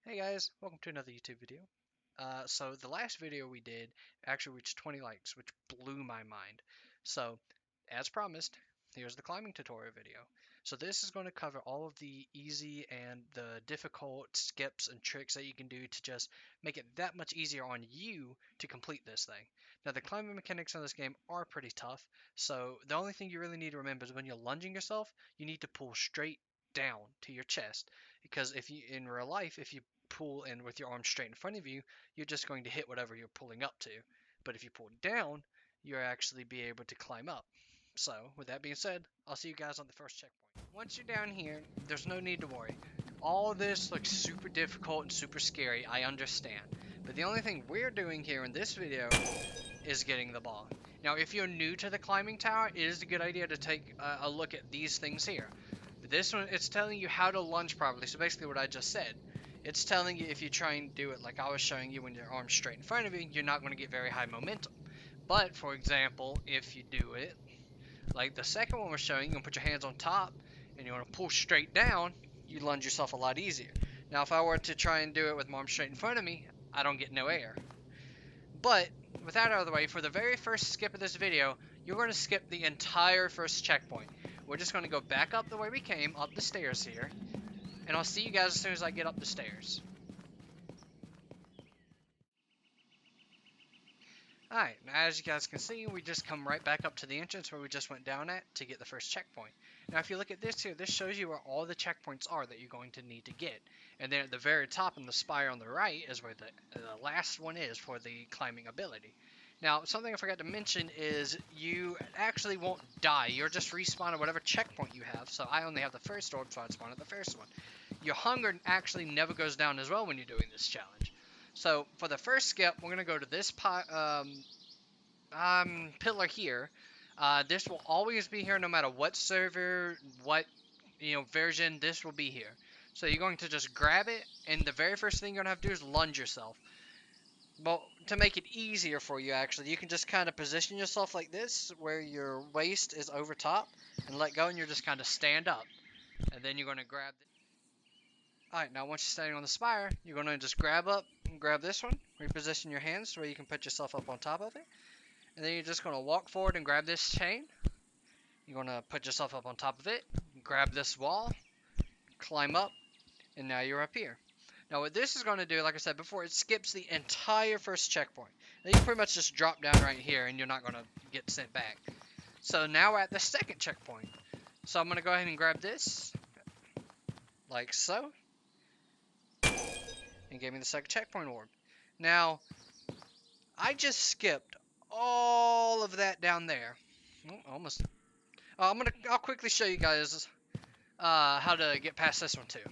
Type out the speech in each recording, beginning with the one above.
Hey guys, welcome to another YouTube video. So the last video we did actually reached 20 likes, which blew my mind. So, as promised, here's the climbing tutorial video. So this is going to cover all of the easy and the difficult skips and tricks that you can do to just make it that much easier on you to complete this thing. Now the climbing mechanics in this game are pretty tough, so the only thing you really need to remember is when you're lunging yourself, you need to pull straight down to your chest, because if you in real life, if you pull in with your arms straight in front of you, you're just going to hit whatever you're pulling up to. But if you pull down, you'll actually be able to climb up. So, with that being said, I'll see you guys on the first checkpoint. Once you're down here, there's no need to worry. All of this looks super difficult and super scary, I understand. But the only thing we're doing here in this video is getting the ball. Now, if you're new to the climbing tower, it is a good idea to take a look at these things here. This one, it's telling you how to lunge properly. So basically what I just said. It's telling you if you try and do it like I was showing you when your arm's straight in front of you, you're not going to get very high momentum. But, for example, if you do it like the second one was showing, you're going to put your hands on top and you want to pull straight down, you lunge yourself a lot easier. Now, if I were to try and do it with my arm straight in front of me, I don't get no air. But, with that out of the way, for the very first skip of this video, you're going to skip the entire first checkpoint. We're just going to go back up the way we came, up the stairs here, and I'll see you guys as soon as I get up the stairs. Alright, now as you guys can see, we just come right back up to the entrance where we just went down at to get the first checkpoint. Now if you look at this here, this shows you where all the checkpoints are that you're going to need to get. And then at the very top in the spire on the right is where the last one is for the climbing ability. Now, something I forgot to mention is you actually won't die. You'll just respawn at whatever checkpoint you have. So I only have the first orb, so I'd spawn at the first one. Your hunger actually never goes down as well when you're doing this challenge. So for the first skip, we're going to go to this pillar here. This will always be here no matter what server, what version, this will be here. So you're going to just grab it, and the very first thing you're going to have to do is lunge yourself. Well, to make it easier for you, actually, you can just kind of position yourself like this, where your waist is over top, and let go, and you're just kind of stand up. And then you're going to grab Alright, now once you're standing on the spire, you're going to just grab up and grab this one, reposition your hands so you can put yourself up on top of it. And then you're just going to walk forward and grab this chain. You're going to put yourself up on top of it, grab this wall, climb up, and now you're up here. Now what this is going to do, like I said before, it skips the entire first checkpoint. Now you pretty much just drop down right here and you're not going to get sent back. So now we're at the second checkpoint. So I'm going to go ahead and grab this, like so. And gave me the second checkpoint orb. Now, I just skipped all of that down there. Oh, almost. I'll quickly show you guys how to get past this one too.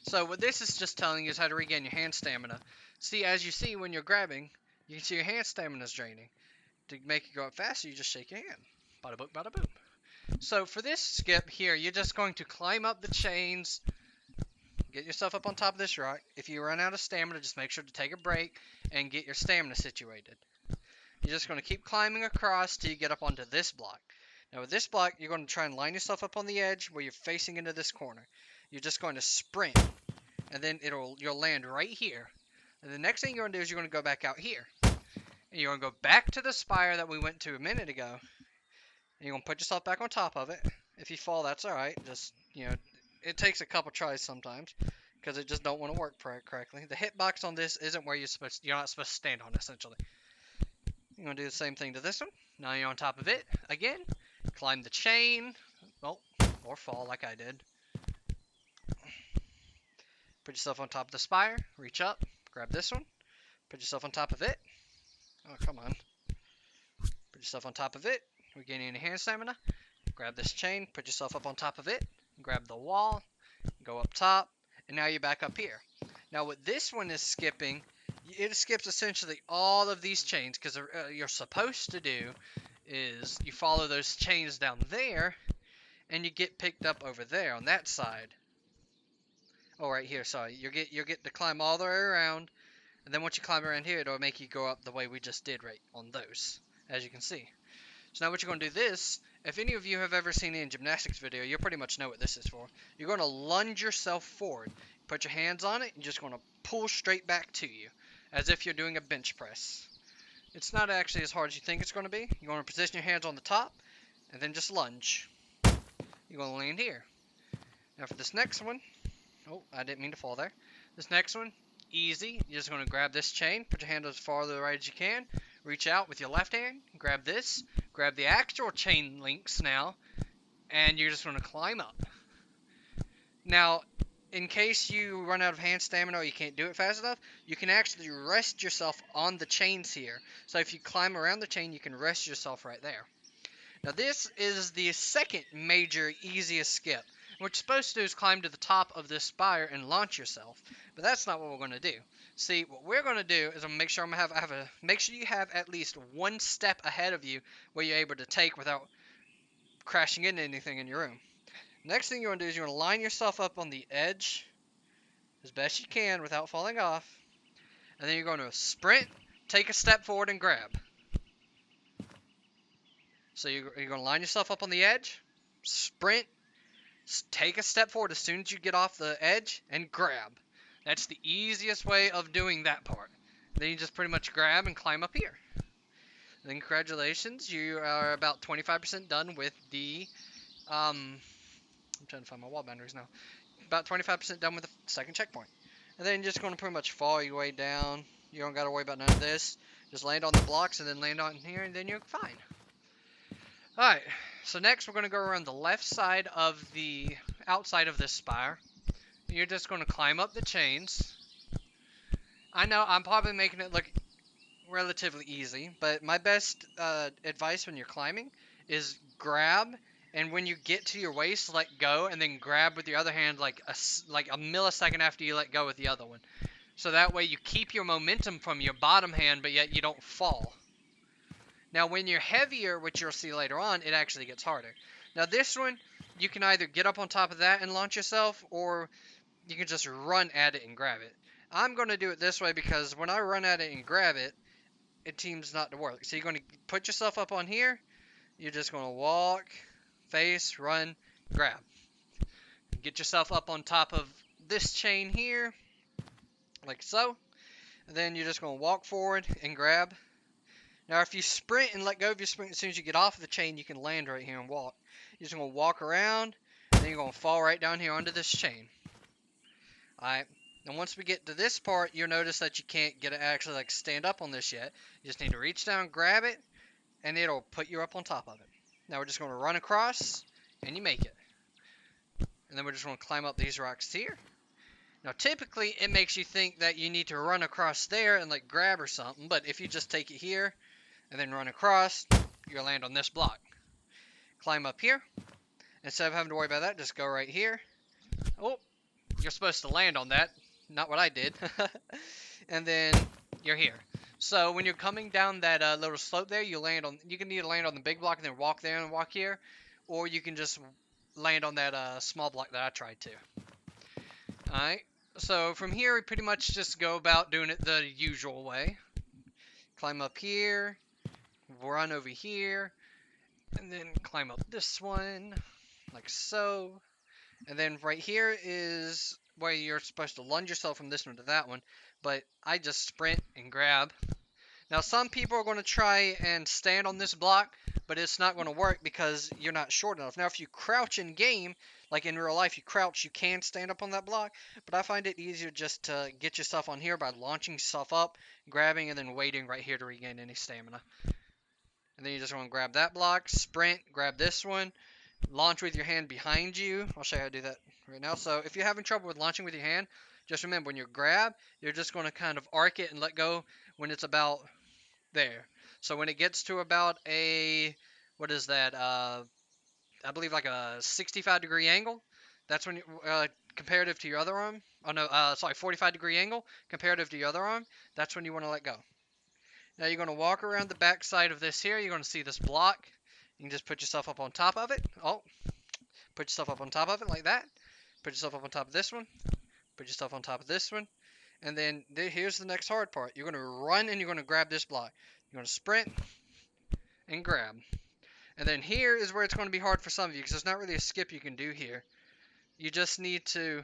So what this is just telling you is how to regain your hand stamina. See, as you see when you're grabbing, you can see your hand stamina is draining. To make it go up faster, you just shake your hand. Bada boop, bada boop. So for this skip here, you're just going to climb up the chains. Get yourself up on top of this rock. If you run out of stamina, just make sure to take a break and get your stamina situated. You're just going to keep climbing across till you get up onto this block. Now with this block, you're going to try and line yourself up on the edge where you're facing into this corner. You're just going to sprint, and then you'll land right here. And the next thing you're going to do is you're going to go back out here. And you're going to go back to the spire that we went to a minute ago. And you're going to put yourself back on top of it. If you fall, that's alright. Just, it takes a couple tries sometimes because it just don't want to work correctly. The hitbox on this isn't where you're not supposed to stand on, essentially. You're going to do the same thing to this one. Now you're on top of it again. Climb the chain. Well, or fall like I did. Put yourself on top of the spire. Reach up. Grab this one. Put yourself on top of it. Oh, come on. Put yourself on top of it. Regaining any hand stamina. Grab this chain. Put yourself up on top of it. Grab the wall, go up top, and now you're back up here. Now what this one is skipping, it skips essentially all of these chains, because you're supposed to do is you follow those chains down there, and you get picked up over there on that side. Oh, right here, sorry. You get to climb all the way around, and then once you climb around here, it'll make you go up the way we just did right on those, as you can see. So now what you're going to do this If any of you have ever seen any gymnastics video, you'll pretty much know what this is for. You're going to lunge yourself forward. Put your hands on it, and you're just going to pull straight back to you, as if you're doing a bench press. It's not actually as hard as you think it's going to be. You're going to position your hands on the top, and then just lunge. You're going to land here. Now for this next one, oh, I didn't mean to fall there. This next one, easy. You're just going to grab this chain, put your hand as far to the right as you can, reach out with your left hand, grab this, grab the actual chain links now, and you're just going to climb up. Now, in case you run out of hand stamina or you can't do it fast enough, you can actually rest yourself on the chains here. So if you climb around the chain, you can rest yourself right there. Now this is the second major easiest skip. What you're supposed to do is climb to the top of this spire and launch yourself, but that's not what we're going to do. See, what we're going to do is I'm going to make sure you have at least one step ahead of you where you're able to take without crashing into anything in your room. Next thing you want to do is you want to line yourself up on the edge as best you can without falling off, and then you're going to sprint, take a step forward, and grab. So you're going to line yourself up on the edge, sprint, take a step forward as soon as you get off the edge, and grab. That's the easiest way of doing that part. Then you just pretty much grab and climb up here. Then congratulations, you are about 25% done with the, I'm trying to find my wall boundaries now. About 25% done with the second checkpoint. And then you're just going to pretty much fall your way down. You don't got to worry about none of this. Just land on the blocks and then land on here, and then you're fine. Alright, so next we're going to go around the left side of the outside of this spire. You're just going to climb up the chains. I know I'm probably making it look relatively easy, but my best advice when you're climbing is grab, and when you get to your waist, let go, and then grab with your other hand like a millisecond after you let go with the other one. So that way you keep your momentum from your bottom hand, but yet you don't fall. Now, when you're heavier, which you'll see later on, it actually gets harder. Now, this one, you can either get up on top of that and launch yourself, or you can just run at it and grab it. I'm going to do it this way because when I run at it and grab it, it seems not to work. So you're going to put yourself up on here. You're just going to walk, face, run, grab. Get yourself up on top of this chain here, like so. And then you're just going to walk forward and grab. Now, if you sprint and let go of your sprint as soon as you get off of the chain, you can land right here and walk. You're just going to walk around, and then you're going to fall right down here onto this chain. Alright, and once we get to this part, you'll notice that you can't get it actually like stand up on this yet. You just need to reach down, grab it, and it'll put you up on top of it. Now we're just going to run across, and you make it. And then we're just going to climb up these rocks here. Now typically, it makes you think that you need to run across there and like grab or something, but if you just take it here, and then run across, you'll land on this block. Climb up here. Instead of having to worry about that, just go right here. Oh, you're supposed to land on that. Not what I did. And then you're here. So when you're coming down that little slope there, you can either land on the big block and then walk there and walk here, or you can just land on that small block that I tried to. Alright, so from here we pretty much just go about doing it the usual way. Climb up here. Run over here, and then climb up this one, like so. And then right here is where you're supposed to lunge yourself from this one to that one, but I just sprint and grab. Now, some people are going to try and stand on this block, but it's not going to work because you're not short enough. Now, if you crouch in game, like in real life, you crouch, you can stand up on that block, but I find it easier just to get yourself on here by launching yourself up, grabbing, and then waiting right here to regain any stamina. And then you just want to grab that block, sprint, grab this one, launch with your hand behind you. I'll show you how to do that right now. So if you're having trouble with launching with your hand, just remember when you grab, you're just going to kind of arc it and let go when it's about there. So when it gets to about a, what is that, I believe like a 65-degree angle, that's when, comparative to your other arm, 45-degree angle, comparative to your other arm, that's when you want to let go. Now you're going to walk around the back side of this here. You're going to see this block. You can just put yourself up on top of it. Oh, put yourself up on top of it like that. Put yourself up on top of this one. Put yourself on top of this one. And then here's the next hard part. You're going to run and you're going to grab this block. You're going to sprint and grab. And then here is where it's going to be hard for some of you, because there's not really a skip you can do here. You just need to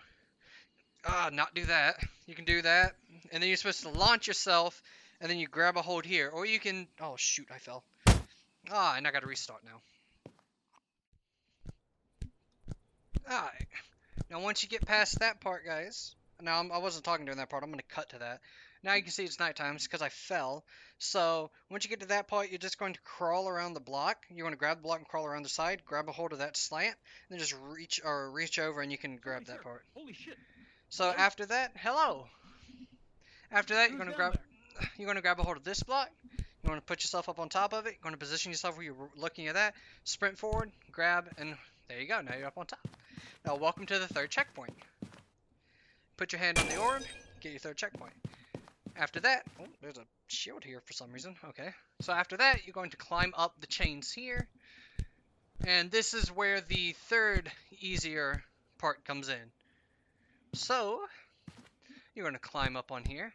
not do that. You can do that, and then you're supposed to launch yourself, and then you grab a hold here. Or you can, oh shoot, I fell. And I gotta restart now. Alright. Now once you get past that part, guys, now I wasn't talking during that part, I'm going to cut to that. Now you can see it's nighttime, it's because I fell. So once you get to that part, you're just going to crawl around the block. You're going to grab the block and crawl around the side, grab a hold of that slant, and then just reach over and you can grab that part. Holy shit. So after that, hello. After that, you're going to grab a hold of this block. You want to put yourself up on top of it. You're going to position yourself where you're looking at that. Sprint forward, grab, and there you go. Now you're up on top. Now welcome to the third checkpoint. Put your hand on the orb, get your third checkpoint. After that, oh, there's a shield here for some reason. Okay. So after that, you're going to climb up the chains here. And this is where the third easier part comes in. So, you're going to climb up on here.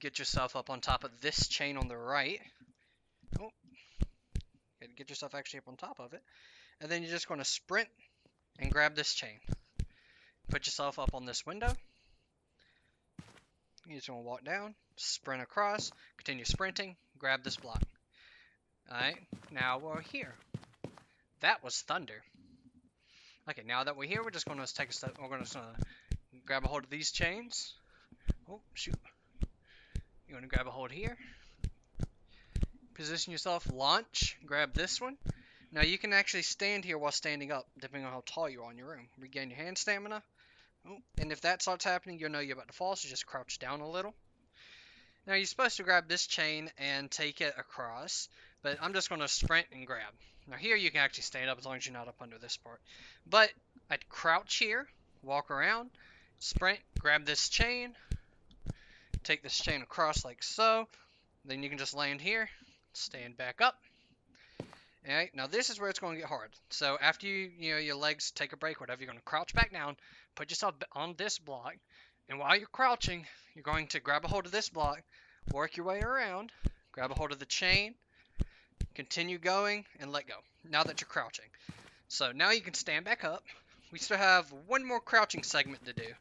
Get yourself up on top of this chain on the right. Oh. Get yourself actually up on top of it. And then you're just going to sprint and grab this chain. Put yourself up on this window. You're just going to walk down, sprint across, continue sprinting, grab this block. Alright, now we're here. That was thunder. Okay, now that we're here, we're just going to take a step. We're going to grab a hold of these chains. Oh, shoot. You're going to grab a hold here. Position yourself, launch, grab this one. Now you can actually stand here while standing up, depending on how tall you are in your room. Regain your hand stamina. Oh, and if that starts happening, you'll know you're about to fall, so just crouch down a little. Now you're supposed to grab this chain and take it across, but I'm just going to sprint and grab. Now here you can actually stand up as long as you're not up under this part. But I'd crouch here, walk around, sprint, grab this chain, take this chain across like so. Then you can just land here, stand back up. Alright, now this is where it's going to get hard. So after your legs take a break, whatever, you're going to crouch back down, put yourself on this block, and while you're crouching, you're going to grab a hold of this block, work your way around, grab a hold of the chain, continue going, and let go, now that you're crouching. So now you can stand back up. We still have one more crouching segment to do.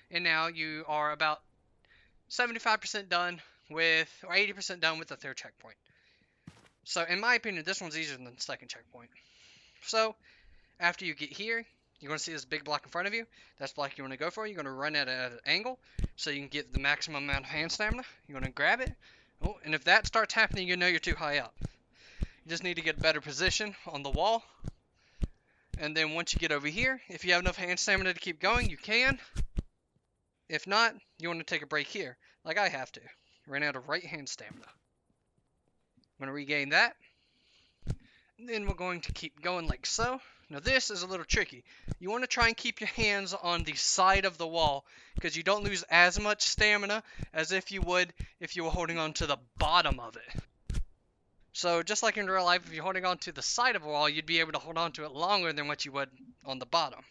And now you are about 75% done with, or 80% done with the third checkpoint. So in my opinion, this one's easier than the second checkpoint. So after you get here, you're going to see this big block in front of you. That's the block you want to go for. You're going to run at an angle so you can get the maximum amount of hand stamina. You're going to grab it. Oh, and if that starts happening, you know you're too high up. You just need to get a better position on the wall. And then once you get over here, if you have enough hand stamina to keep going, you can. If not, you want to take a break here, like I have to. Ran out of right hand stamina. I'm going to regain that. And then we're going to keep going like so. Now this is a little tricky. You want to try and keep your hands on the side of the wall because you don't lose as much stamina as if you would if you were holding on to the bottom of it. So just like in real life, if you're holding on to the side of a wall, you'd be able to hold on to it longer than what you would on the bottom.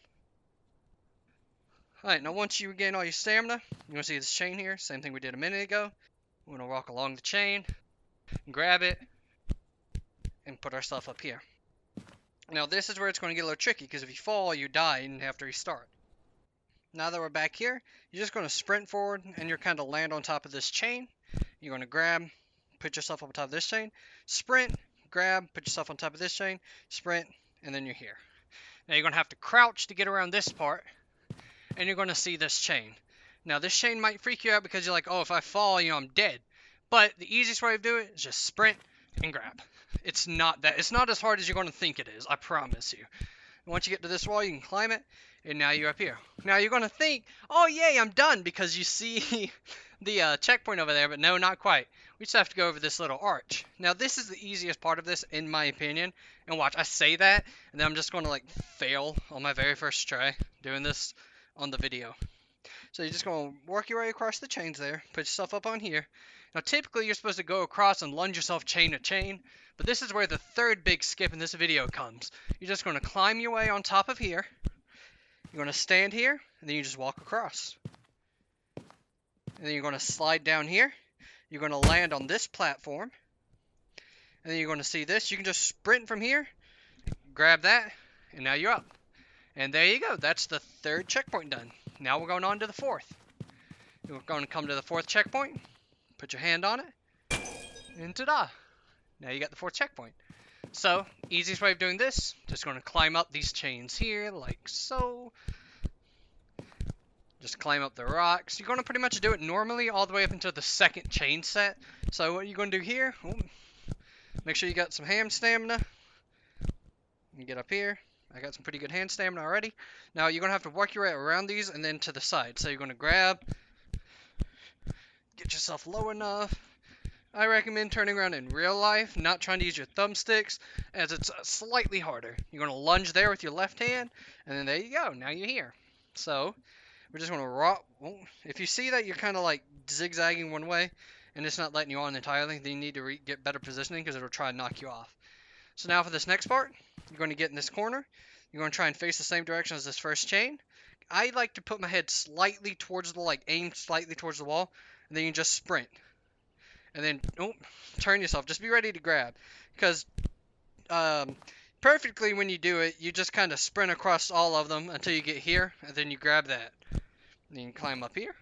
Alright, now once you regain all your stamina, you're going to see this chain here, same thing we did a minute ago. We're going to walk along the chain, grab it, and put ourselves up here. Now this is where it's going to get a little tricky, because if you fall, you die and have to restart. Now that we're back here, you're just going to sprint forward, and you're kind of land on top of this chain. You're going to grab, put yourself up on top of this chain, sprint, grab, put yourself on top of this chain, sprint, and then you're here. Now you're going to have to crouch to get around this part, and you're going to see this chain. Now this chain might freak you out because you're like, oh, if I fall, I'm dead. But the easiest way to do it is just sprint and grab. It's not as hard as you're going to think it is, I promise you. Once you get to this wall, you can climb it, and now you're up here. Now you're going to think, oh yay, I'm done, because you see the checkpoint over there, but no, not quite. We just have to go over this little arch. Now this is the easiest part of this, in my opinion. And watch, I say that, and then I'm just going to fail on my very first try doing this on the video. So you're just going to work your way across the chains there, put yourself up on here. Now typically you're supposed to go across and lunge yourself chain to chain, but this is where the third big skip in this video comes. You're just going to climb your way on top of here. You're going to stand here, and then you just walk across. And then you're going to slide down here. You're going to land on this platform. And then you're going to see this. You can just sprint from here, grab that, and now you're up. And there you go. That's the third checkpoint done. Now we're going on to the fourth. We're going to come to the fourth checkpoint. Put your hand on it. And ta-da! Now you got the fourth checkpoint. So, easiest way of doing this, just going to climb up these chains here, like so. Just climb up the rocks. You're going to pretty much do it normally all the way up until the second chain set. So what you're going to do here, make sure you got some hand stamina. You get up here. I got some pretty good hand stamina already. Now you're going to have to work your way around these and then to the side. So you're going to grab, get yourself low enough. I recommend turning around in real life, not trying to use your thumbsticks, as it's slightly harder. You're going to lunge there with your left hand, and then there you go. Now you're here. So, we're just going to rock. If you see that you're kind of like zigzagging one way, and it's not letting you on entirely, then you need to get better positioning, because it'll try and knock you off. So now for this next part, you're going to get in this corner. You're going to try and face the same direction as this first chain. I like to put my head slightly towards the, aim slightly towards the wall, and then you just sprint. And then, turn yourself. Just be ready to grab. Because perfectly when you do it, you just kind of sprint across all of them until you get here. And then you grab that. And then you climb up here.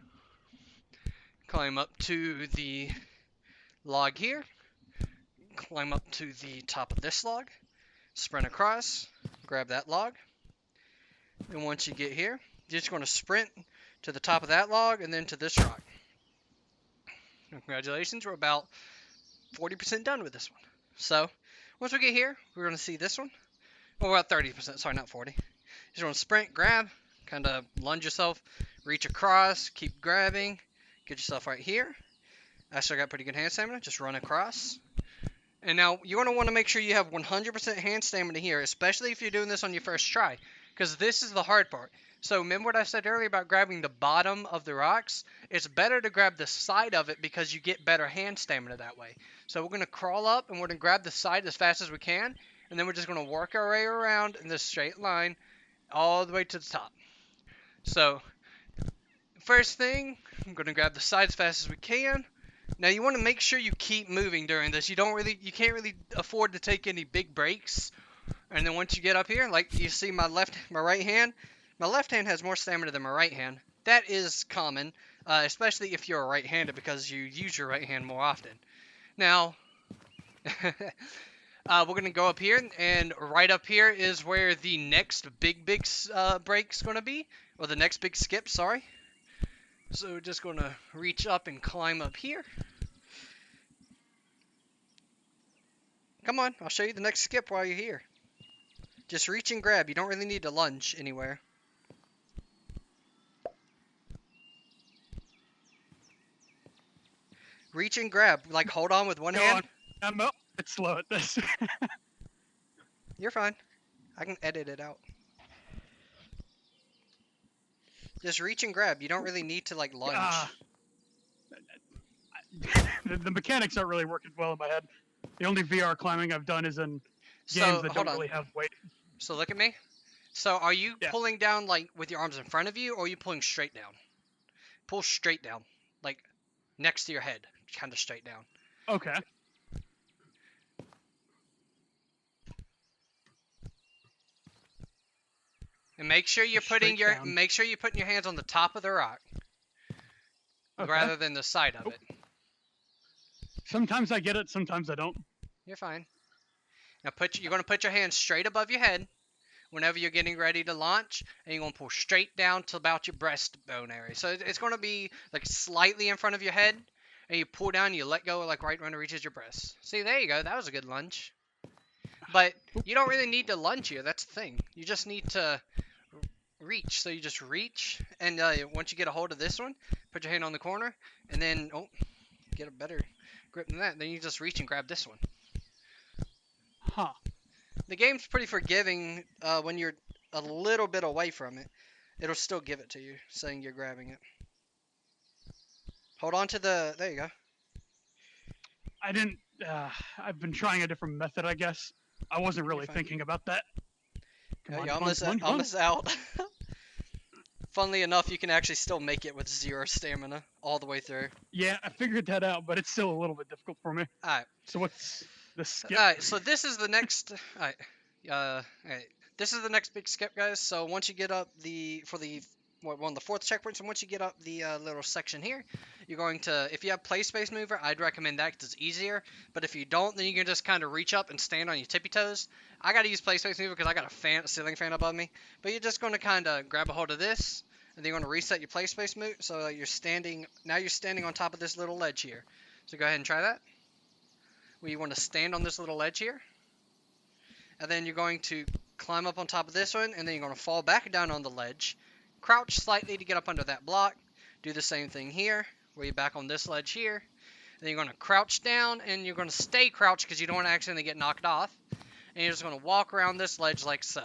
Climb up to the log here. Climb up to the top of this log. Sprint across. Grab that log. And once you get here, you're just going to sprint to the top of that log and then to this rock. Congratulations, we're about 40% done with this one. So, once we get here, we're going to see this one. Well, we're about 30%, sorry, not 40. Just want to sprint, grab, kind of lunge yourself, reach across, keep grabbing, get yourself right here. I still got pretty good hand stamina, just run across. And now, you're going to want to make sure you have 100% hand stamina here, especially if you're doing this on your first try, because this is the hard part. So remember what I said earlier about grabbing the bottom of the rocks? It's better to grab the side of it because you get better hand stamina that way. So we're going to crawl up and we're going to grab the side as fast as we can. And then we're just going to work our way around in this straight line all the way to the top. So first thing, I'm going to grab the side as fast as we can. Now you want to make sure you keep moving during this. You can't really afford to take any big breaks. And then once you get up here, like you see my right hand, my left hand has more stamina than my right hand. That is common, especially if you're right-handed because you use your right hand more often. Now, we're going to go up here, and right up here is where the next big break's going to be, or the next big skip, sorry. So we're just going to reach up and climb up here. Come on, I'll show you the next skip while you're here. Just reach and grab. You don't really need to lunge anywhere. Reach and grab. Like, hold on with one hand. I'm a bit slow at this. You're fine. I can edit it out. Just reach and grab. You don't really need to, like, lunge. The mechanics aren't really working well in my head. The only VR climbing I've done is in games that don't really have weight. So look at me. So are you pulling down, like, with your arms in front of you, or are you pulling straight down? Pull straight down. Like, next to your head. Kind of straight down. Okay. And make sure you're putting your hands on the top of the rock, rather than the side of it. Sometimes I get it, sometimes I don't. You're fine. Now you're going to put your hands straight above your head whenever you're getting ready to launch, and you're going to pull straight down to about your breastbone area. So it's going to be like slightly in front of your head, and you pull down, you let go like right when it reaches your breast. See, there you go. That was a good lunge. But you don't really need to lunge here. That's the thing. You just need to reach. So you just reach, and once you get a hold of this one, put your hand on the corner, and then get a better grip than that. Then you just reach and grab this one. Huh. The game's pretty forgiving when you're a little bit away from it. It'll still give it to you, saying you're grabbing it. Hold on to the... There you go. I didn't... I've been trying a different method, I guess. I wasn't really thinking about that. You're almost out. Funnily enough, you can actually still make it with 0 stamina all the way through. Yeah, I figured that out, but it's still a little bit difficult for me. Alright. So what's... The skip. Alright, so this is the next. Alright. This is the next big skip, guys. So once you get up one of the fourth checkpoints, and once you get up the little section here, you're going to, if you have play space mover, I'd recommend that because it's easier. But if you don't, then you can just kind of reach up and stand on your tippy toes. I got to use play space mover because I got a ceiling fan above me. But you're just going to kind of grab a hold of this, and then you're going to reset your play space move. So you're standing on top of this little ledge here. So go ahead and try that. Where you want to stand on this little ledge here, and then you're going to climb up on top of this one, and then you're going to fall back down on the ledge, crouch slightly to get up under that block, do the same thing here, where you're back on this ledge here, and then you're going to crouch down, and you're going to stay crouched because you don't want to accidentally get knocked off, and you're just going to walk around this ledge like so.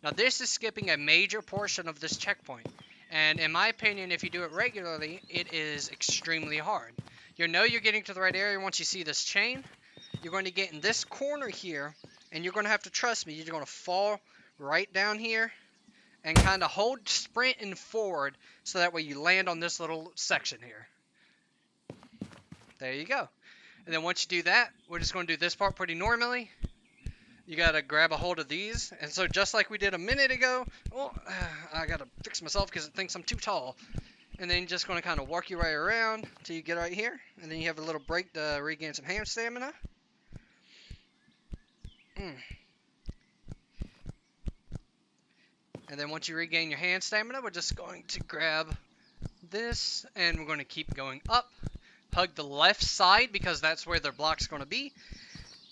Now this is skipping a major portion of this checkpoint, and in my opinion, if you do it regularly, it is extremely hard. You know you're getting to the right area once you see this chain. You're going to get in this corner here, and you're going to have to trust me. You're going to fall right down here and kind of hold sprinting forward so that way you land on this little section here. There you go. And then once you do that, we're just going to do this part pretty normally. You got to grab a hold of these. And so just like we did a minute ago, I got to fix myself because it thinks I'm too tall. And then you're just going to kind of work your way around until you get right here. And then you have a little break to regain some hand stamina. And then once you regain your hand stamina, we're just going to grab this. And we're going to keep going up. Hug the left side because that's where the block's going to be.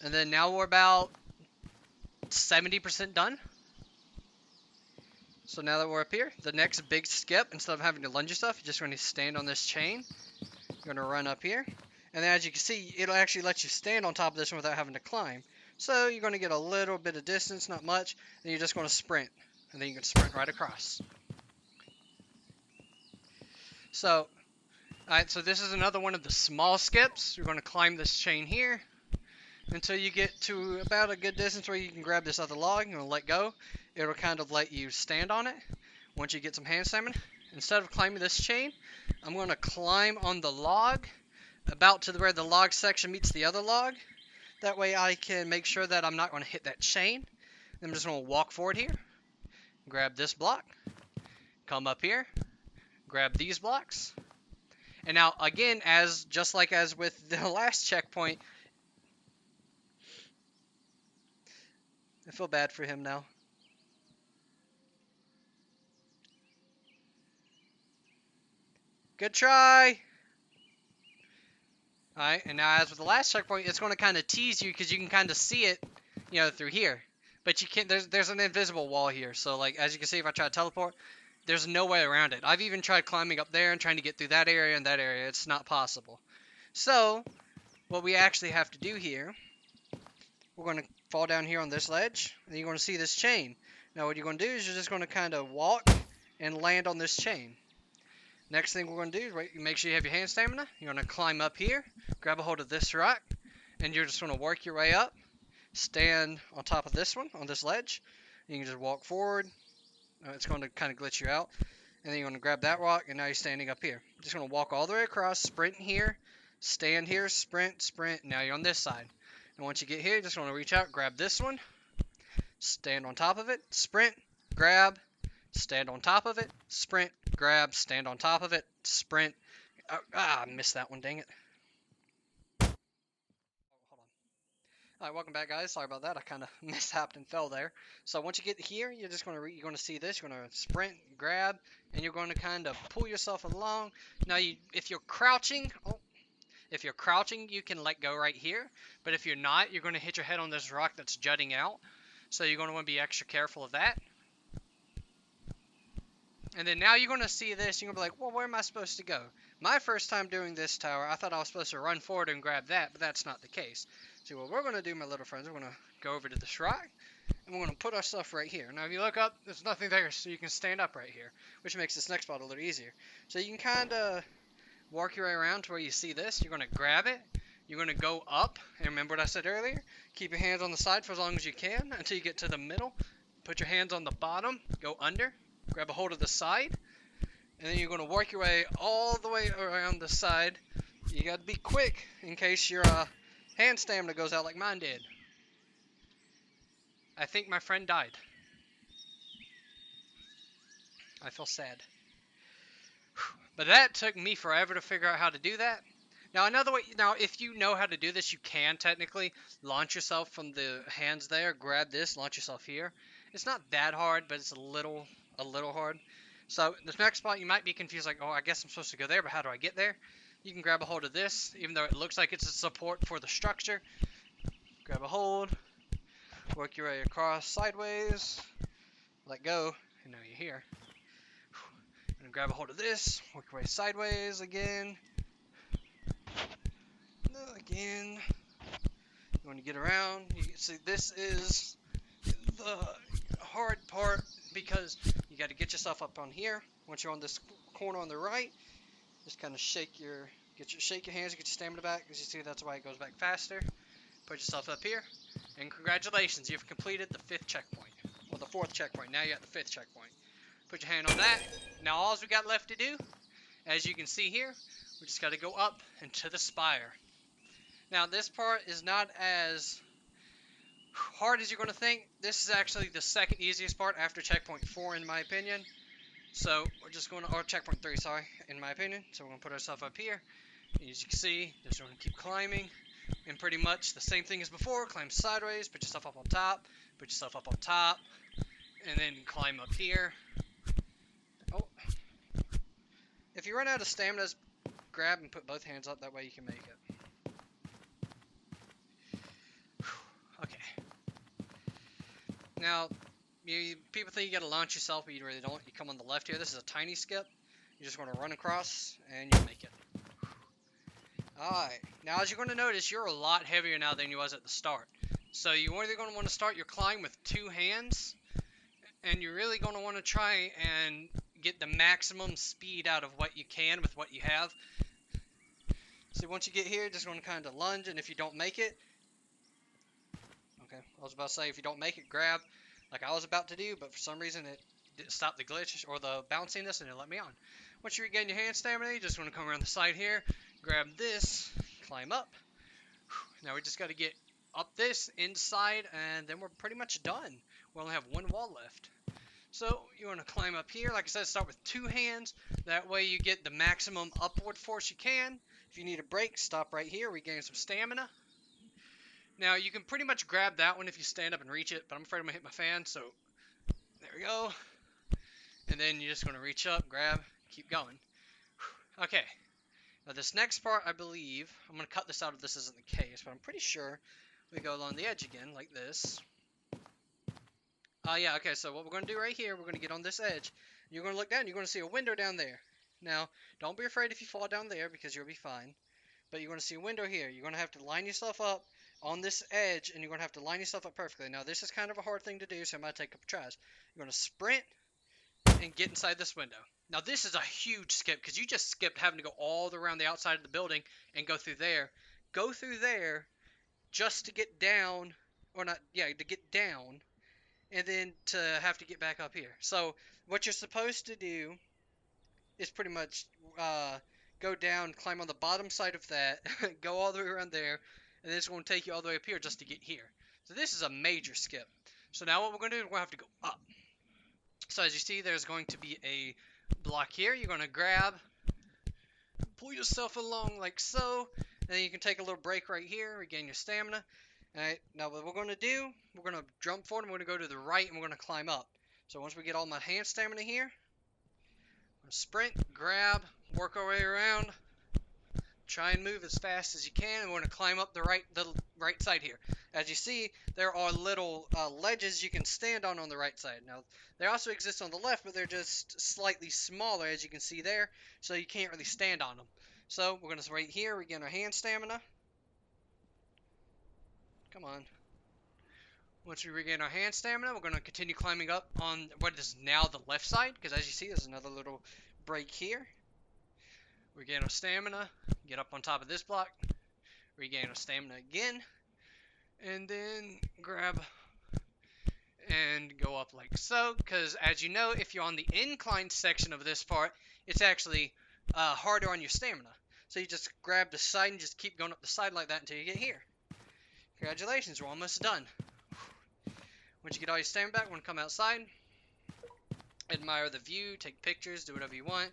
And then now we're about 70% done. So now that we're up here, the next big skip, instead of having to lunge yourself, you're just going to stand on this chain. You're going to run up here. And then as you can see, it'll actually let you stand on top of this one without having to climb. So you're going to get a little bit of distance, not much. And you're just going to sprint. And then you can sprint right across. So, alright, so this is another one of the small skips. You're going to climb this chain here until you get to about a good distance where you can grab this other log. You're going to let go. It'll kind of let you stand on it once you get some hand stamina. Instead of climbing this chain, I'm going to climb on the log about to where the log section meets the other log. That way I can make sure that I'm not going to hit that chain. I'm just going to walk forward here, grab this block, come up here, grab these blocks. And now again, just like as with the last checkpoint, I feel bad for him now. Good try. Alright, and now as with the last checkpoint, it's going to kind of tease you because you can kind of see it, through here. But you can't, there's an invisible wall here. So like, as you can see, if I try to teleport, there's no way around it. I've even tried climbing up there and trying to get through that area and that area. It's not possible. So, what we actually have to do here, we're going to fall down here on this ledge, and you're going to see this chain. Now what you're going to do is you're just going to kind of walk and land on this chain. Next thing we're going to do is make sure you have your hand stamina. You're going to climb up here, grab a hold of this rock, and you're just going to work your way up. Stand on top of this one, on this ledge. You can just walk forward. It's going to kind of glitch you out. And then you're going to grab that rock, and now you're standing up here. Just going to walk all the way across, sprint here, stand here, sprint, sprint. Now you're on this side. And once you get here, you're just going to reach out, grab this one, stand on top of it, sprint, grab, stand on top of it, sprint, grab, stand on top of it, sprint. I missed that one, dang it. Hold on. Alright, welcome back, guys. Sorry about that. I kind of mishapped and fell there. So once you get here, you're just going to see this. You're going to sprint, grab, and you're going to kind of pull yourself along. Now, if you're crouching, you can let go right here. But if you're not, you're going to hit your head on this rock that's jutting out. So you're going to want to be extra careful of that. And then now you're going to see this. You're going to be like, well, where am I supposed to go? My first time doing this tower, I thought I was supposed to run forward and grab that, but that's not the case. So what we're going to do, my little friends, we're going to go over to this rock, and we're going to put our stuff right here. Now, if you look up, there's nothing there, so you can stand up right here, which makes this next spot a little easier. So you can kind of work your way around to where you see this. You're going to grab it. You're going to go up, and remember what I said earlier? Keep your hands on the side for as long as you can until you get to the middle. Put your hands on the bottom, go under, grab a hold of the side, and then you're going to work your way all the way around the side. You got to be quick in case your Hand stamina goes out like mine did. I think my friend died. I feel sad. But that took me forever to figure out how to do that. Now another way, now if you know how to do this, you can technically launch yourself from the hands there, grab this, launch yourself here. It's not that hard, but it's a little hard. So this next spot you might be confused, like, oh, I guess I'm supposed to go there, but how do I get there? You can grab a hold of this, even though it looks like it's a support for the structure. Grab a hold, work your way across sideways, let go, and now you're here. And grab a hold of this, work your way sideways again. Again. You want to get around. You can see this is the hard part because you got to get yourself up on here. Once you're on this corner on the right, just kind of shake your hands, get your stamina back. As you see, that's why it goes back faster. Put yourself up here, and congratulations, you've completed the 5th checkpoint, or the 4th checkpoint. Now you're at the 5th checkpoint. Put your hand on that. Now all we got left to do, as you can see here, we just got to go up into the spire. Now this part is not as hard as you're going to think. This is actually the second easiest part after checkpoint 4 in my opinion. So we're just going to, or checkpoint 3, sorry, in my opinion. So we're going to put ourselves up here. As you can see, just going to keep climbing. And pretty much the same thing as before. Climb sideways, put yourself up on top, put yourself up on top, and then climb up here. Oh. If you run out of stamina, just grab and put both hands up. That way you can make it. Okay. Now, people think you gotta launch yourself, but you really don't. You come on the left here. This is a tiny skip. You just want to run across, and you make it. Alright. Now, as you're going to notice, you're a lot heavier now than you was at the start. So you're either going to want to start your climb with 2 hands, and you're really going to want to try and get the maximum speed out of what you can with what you have. So once you get here, just going to kind of lunge, and if you don't make it, okay, I was about to say, if you don't make it, grab, like I was about to do, but for some reason it didn't stop the glitch or the bounciness, and it let me on. Once you regain your hand stamina, you just want to come around the side here, grab this, climb up. Now we just got to get up this inside, and then we're pretty much done. We only have 1 wall left. So you want to climb up here. Like I said, start with 2 hands. That way you get the maximum upward force you can. If you need a break, stop right here, regain some stamina. Now you can pretty much grab that one if you stand up and reach it, but I'm afraid I'm going to hit my fan, so there we go. And then you're just going to reach up, grab, keep going. Okay. Now this next part, I believe, I'm going to cut this out if this isn't the case, but I'm pretty sure we go along the edge again, like this. Yeah, okay, so what we're going to do right here, we're going to get on this edge. You're going to look down, you're going to see a window down there. Now, don't be afraid if you fall down there, because you'll be fine. But you're going to see a window here. You're going to have to line yourself up on this edge, and you're going to have to line yourself up perfectly. Now, this is kind of a hard thing to do, so it might take a couple tries. You're going to sprint and get inside this window. Now, this is a huge skip, because you just skipped having to go all around the outside of the building and go through there. Go through there just to get down, or not, yeah, to get down, and then to have to get back up here. So, what you're supposed to do is pretty much go down, climb on the bottom side of that, go all the way around there, and then it's going to take you all the way up here just to get here. So this is a major skip. So now what we're going to do is we're going to have to go up. So as you see, there's going to be a block here. You're going to grab, pull yourself along like so, and then you can take a little break right here, regain your stamina. Alright, now what we're going to do, we're going to jump forward, and we're going to go to the right, and we're going to climb up. So once we get all my hand stamina here, I'm going to sprint, grab, work our way around, try and move as fast as you can, and we're going to climb up the right side here. As you see, there are little ledges you can stand on the right side. Now, they also exist on the left, but they're just slightly smaller, as you can see there, so you can't really stand on them. So we're going to right here, regain our hand stamina. Come on. Once we regain our hand stamina, we're going to continue climbing up on what is now the left side, because as you see, there's another little break here. Regain our stamina, get up on top of this block, regain our stamina again, and then grab and go up like so, because as you know, if you're on the incline section of this part, it's actually harder on your stamina. So you just grab the side and just keep going up the side like that until you get here. Congratulations, we're almost done. Once you get all your stand back, we're gonna come outside, admire the view, take pictures, do whatever you want.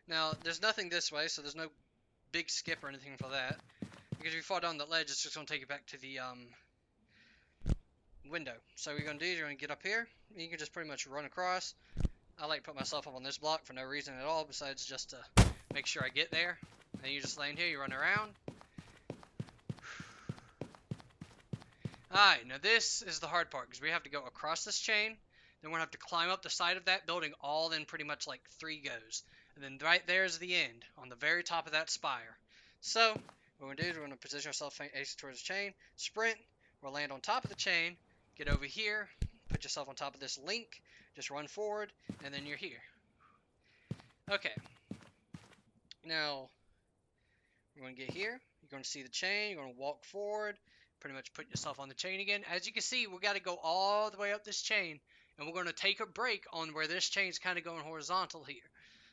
Now, there's nothing this way, so there's no big skip or anything for that. Because if you fall down the ledge, it's just gonna take you back to the window. So what you're gonna do is you're gonna get up here, and you can just pretty much run across. I like to put myself up on this block for no reason at all, besides just to make sure I get there. And then you just land here, you run around. Alright, now this is the hard part, because we have to go across this chain, then we're going to have to climb up the side of that building all in pretty much like 3 goes. And then right there is the end, on the very top of that spire. So, what we're going to do is we're going to position ourselves facing towards the chain, sprint, we'll land on top of the chain, get over here, put yourself on top of this link, just run forward, and then you're here. Okay. Now, we're going to get here, you're going to see the chain, you're going to walk forward, pretty much put yourself on the chain again. As you can see, we got to go all the way up this chain, and we're going to take a break on where this chain's kind of going horizontal here.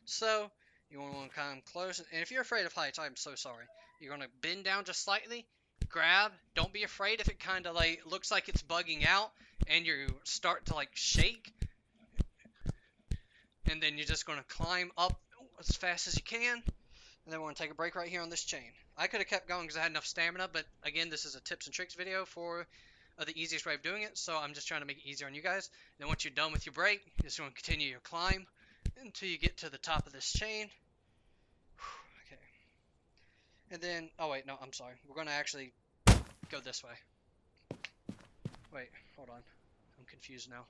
So, you want to come close, and if you're afraid of heights, I'm so sorry. You're going to bend down just slightly, grab, don't be afraid if it kind of like looks like it's bugging out, and you start to like shake, and then you're just going to climb up as fast as you can. And then we're going to take a break right here on this chain. I could have kept going because I had enough stamina, but again, this is a tips and tricks video for the easiest way of doing it, so I'm just trying to make it easier on you guys. And then once you're done with your break, you're just going to continue your climb until you get to the top of this chain. Okay. And then, oh wait, no, I'm sorry. We're going to actually go this way. Wait, hold on. I'm confused now.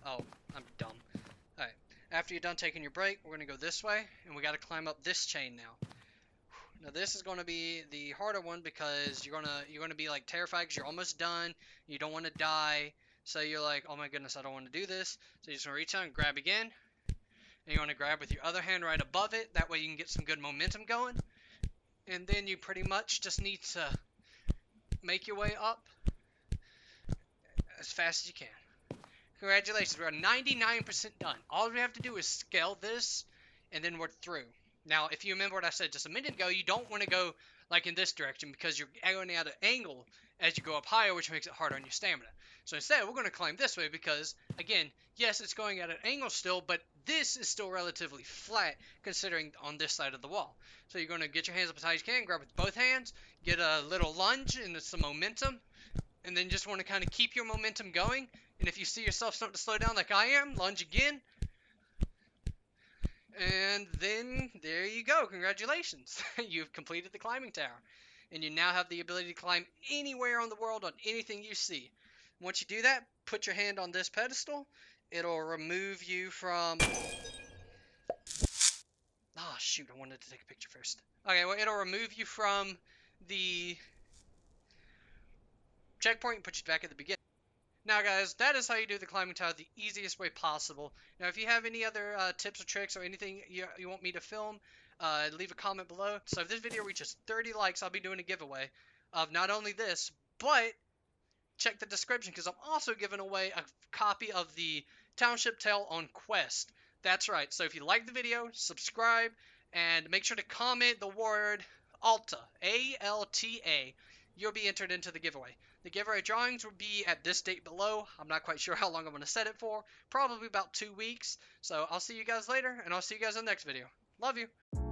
Oh, I'm dumb. Alright. After you're done taking your break, we're going to go this way, and we got to climb up this chain now. Now this is going to be the harder one because you're gonna be like terrified because you're almost done. You don't want to die, so you're like, oh my goodness, I don't want to do this. So you just want to reach out and grab again, and you want to grab with your other hand right above it. That way you can get some good momentum going, and then you pretty much just need to make your way up as fast as you can. Congratulations, we're 99% done. All we have to do is scale this, and then we're through. Now, if you remember what I said just a minute ago, you don't want to go like in this direction because you're going at an angle as you go up higher, which makes it harder on your stamina. So instead, we're going to climb this way because, again, yes, it's going at an angle still, but this is still relatively flat considering on this side of the wall. So you're going to get your hands up as high as you can, grab with both hands, get a little lunge and some momentum, and then just want to kind of keep your momentum going. And if you see yourself starting to slow down like I am, lunge again. And then there you go. Congratulations. You've completed the climbing tower. And you now have the ability to climb anywhere on the world on anything you see. Once you do that, put your hand on this pedestal. It'll remove you from... Oh, shoot. I wanted to take a picture first. Okay, well, it'll remove you from the checkpoint and put you back at the beginning. Now guys, that is how you do the climbing tower the easiest way possible. Now if you have any other tips or tricks or anything you want me to film, leave a comment below. So if this video reaches 30 likes, I'll be doing a giveaway of not only this, but check the description because I'm also giving away a copy of the Township Tale on Quest. That's right, so if you like the video, subscribe, and make sure to comment the word ALTA, A-L-T-A. You'll be entered into the giveaway. The giveaway drawings will be at this date below. I'm not quite sure how long I'm going to set it for. Probably about 2 weeks. So I'll see you guys later, and I'll see you guys in the next video. Love you.